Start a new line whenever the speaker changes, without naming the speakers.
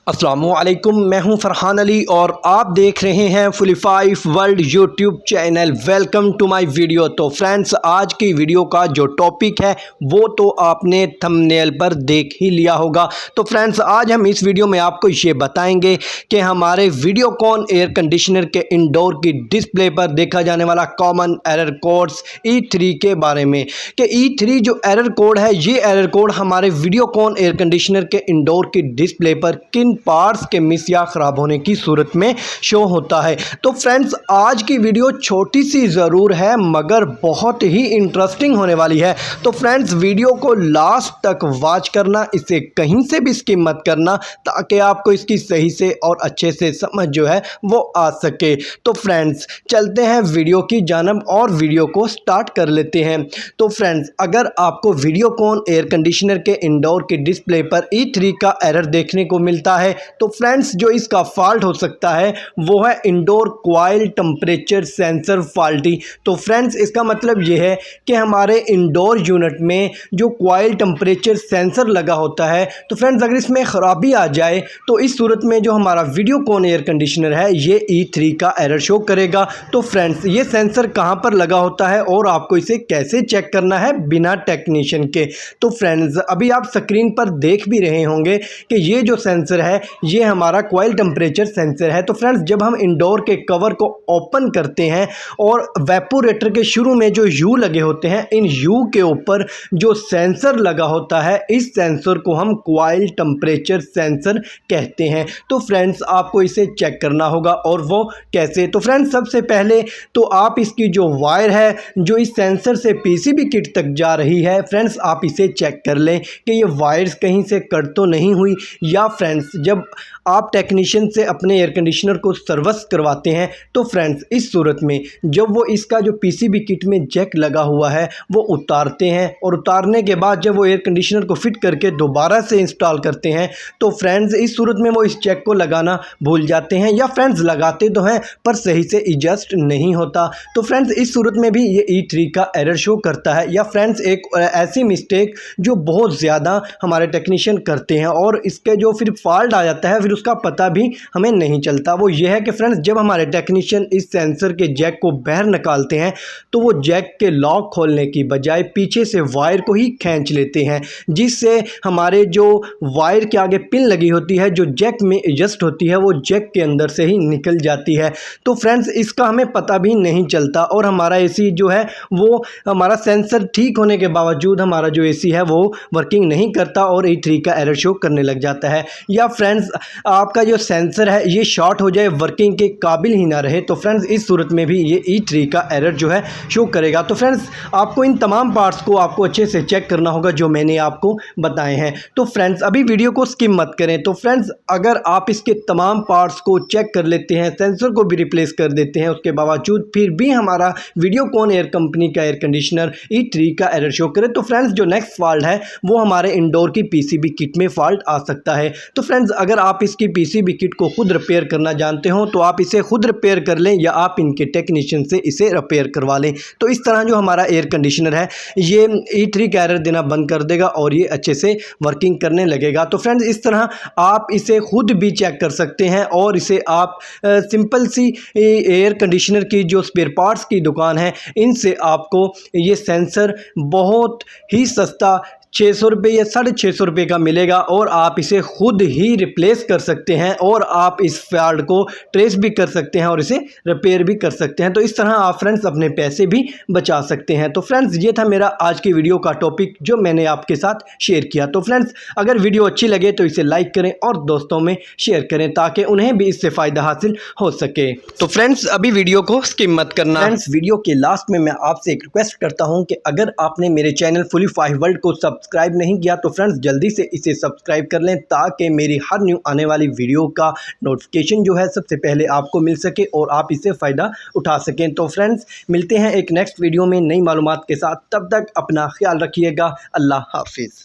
अस्सलामुअलैकुम, मैं हूं फरहान अली और आप देख रहे हैं फुलीफाइव world YouTube channel. Welcome to my video. तो फ्रेंड्स, आज की वीडियो का जो टॉपिक है वो तो आपने थंबनेल पर देख ही लिया होगा। तो फ्रेंड्स, आज हम इस वीडियो में आपको ये बताएंगे कि हमारे वीडियोकॉन एयर कंडीशनर के इंडोर की डिस्प्ले पर देखा जाने वाला कॉमन एरर कोड्स E3 के बारे में, कि E3 जो एरर कोड है, ये एरर कोड हमारे वीडियोकॉन एयर कंडीशनर के इंडोर की डिस्प्ले पर किन पार्ट्स के मिस या ख़राब होने की सूरत में शो होता है। तो फ्रेंड्स, आज की वीडियो छोटी सी ज़रूर है मगर बहुत ही इंटरेस्टिंग होने वाली है। तो फ्रेंड्स, वीडियो को लास्ट तक वॉच करना, इसे कहीं से भी स्किप मत करना ताकि आपको इसकी सही से और अच्छे से समझ जो है वो आ सके। तो फ्रेंड्स, चलते हैं वीडियो की जानब और वीडियो को स्टार्ट कर लेते हैं। तो फ्रेंड्स, अगर आपको वीडियोकॉन एयर कंडीशनर के इंडोर की डिस्प्ले पर E3 का एरर देखने को मिलता है, तो फ्रेंड्स, जो इसका फॉल्ट हो सकता है वो है indoor coil temperature sensor faulty. तो फ्रेंड्स, इसका मतलब ये है कि हमारे इंडोर यूनिट में जो कॉइल टेम्परेचर सेंसर लगा होता है, तो फ्रेंड्स, अगर इसमें ख़राबी आ जाए तो इस सूरत में जो हमारा वीडियोकॉन एयर कंडीशनर है ये E3 का एरर शो करेगा। तो फ्रेंड्स, ये सेंसर कहाँ पर लगा होता है और आपको इसे कैसे चेक करना है बिना टेक्नीशियन के। तो फ्रेंड्स, अभी आप स्क्रीन पर देख भी रहे होंगे कि ये जो सेंसर है ये हमारा कॉइल टेम्परेचर सेंसर है। तो फ्रेंड्स, जब हम इंडोर के कवर को ओपन करते हैं और वेपोरेटर के शुरू में जो यू लगे होते हैं, इन यू के ऊपर जो सेंसर लगा होता है, इस सेंसर को हम कॉइल टेम्परेचर सेंसर कहते हैं। तो फ्रेंड्स, आपको इसे चेक करना होगा, और वो कैसे। तो फ्रेंड्स, सबसे पहले तो आप इसकी जो वायर है जो इस सेंसर से पीसीबी किट तक जा रही है, फ्रेंड्स, आप इसे चेक कर लें कि ये वायर्स कहीं से कट तो नहीं हुई। या फ्रेंड्स, जब आप टेक्नीशियन से अपने एयर कंडीशनर को सर्विस करवाते हैं तो फ्रेंड्स, इस सूरत में जब वो इसका जो पीसीबी किट में जैक लगा हुआ है वो उतारते हैं, और उतारने के बाद जब वो एयर कंडीशनर को फिट करके दोबारा से इंस्टॉल करते हैं, तो फ्रेंड्स, इस सूरत में वो इस जैक को लगाना भूल जाते हैं, या फ्रेंड्स लगाते तो हैं पर सही से एडजस्ट नहीं होता। तो फ्रेंड्स, इस सूरत में भी ये E3 का एरर शो करता है। या फ्रेंड्स, एक ऐसी मिस्टेक जो बहुत ज़्यादा हमारे टेक्नीशियन करते हैं और इसके जो फिर फॉल्ट आ जाता है, फिर उसका पता भी हमें नहीं चलता, वो ये है कि फ्रेंड्स, जब हमारे टेक्नीशियन इस सेंसर के जैक को बाहर निकालते हैं तो वो जैक के लॉक खोलने की बजाय पीछे से वायर को ही खींच लेते हैं, जिससे हमारे जो वायर के आगे पिन लगी होती है जो जैक में एडजस्ट होती है, वो जैक के अंदर से ही निकल जाती है। तो फ्रेंड्स, इसका हमें पता भी नहीं चलता, और हमारा एसी जो है वो, हमारा सेंसर ठीक होने के बावजूद हमारा जो एसी है वो वर्किंग नहीं करता और E3 का एरर शो करने लग जाता है। या फ्रेंड्स, आपका जो सेंसर है ये शॉर्ट हो जाए, वर्किंग के काबिल ही ना रहे, तो फ्रेंड्स, इस सूरत में भी ये E3 का एरर जो है शो करेगा। तो फ्रेंड्स, आपको इन तमाम पार्ट्स को आपको अच्छे से चेक करना होगा जो मैंने आपको बताए हैं। तो फ्रेंड्स, अभी वीडियो को स्किप मत करें। तो फ्रेंड्स, अगर आप इसके तमाम पार्ट्स को चेक कर लेते हैं, सेंसर को भी रिप्लेस कर देते हैं, उसके बावजूद फिर भी हमारा वीडियोकॉन एयर कंपनी का एयर कंडीशनर E3 का एरर शो करे, तो फ्रेंड्स, जो नेक्स्ट फॉल्ट है वो हमारे इंडोर की पीसीबी किट में फॉल्ट आ सकता है। तो फ्रेंड्स, अगर आप इसकी पीसीबी किट को खुद रिपेयर करना जानते हो तो आप इसे खुद रिपेयर कर लें, या आप इनके टेक्नीशियन से इसे रिपेयर करवा लें। तो इस तरह जो हमारा एयर कंडीशनर है ये E3 का एरर देना बंद कर देगा और ये अच्छे से वर्किंग करने लगेगा। तो फ्रेंड्स, इस तरह आप इसे खुद भी चेक कर सकते हैं, और इसे आप सिंपल सी एयर कंडीशनर की जो स्पेयर पार्ट्स की दुकान है, इनसे आपको ये सेंसर बहुत ही सस्ता 600 रुपये या 650 रुपये का मिलेगा, और आप इसे खुद ही रिप्लेस कर सकते हैं, और आप इस फॉल्ट को ट्रेस भी कर सकते हैं और इसे रिपेयर भी कर सकते हैं। तो इस तरह आप फ्रेंड्स अपने पैसे भी बचा सकते हैं। तो फ्रेंड्स, ये था मेरा आज की वीडियो का टॉपिक जो मैंने आपके साथ शेयर किया। तो फ्रेंड्स, अगर वीडियो अच्छी लगे तो इसे लाइक करें और दोस्तों में शेयर करें ताकि उन्हें भी इससे फ़ायदा हासिल हो सके। तो फ्रेंड्स, अभी वीडियो को स्किप मत करना। फ्रेंड्स, वीडियो के लास्ट में मैं आपसे एक रिक्वेस्ट करता हूँ कि अगर आपने मेरे चैनल फुलीफाइव वर्ल्ड को सब्सक्राइब नहीं किया तो फ्रेंड्स, जल्दी से इसे सब्सक्राइब कर लें ताकि मेरी हर न्यू आने वाली वीडियो का नोटिफिकेशन जो है सबसे पहले आपको मिल सके और आप इससे फ़ायदा उठा सकें। तो फ्रेंड्स, मिलते हैं एक नेक्स्ट वीडियो में नई मालूमात के साथ। तब तक अपना ख्याल रखिएगा। अल्लाह हाफिज़।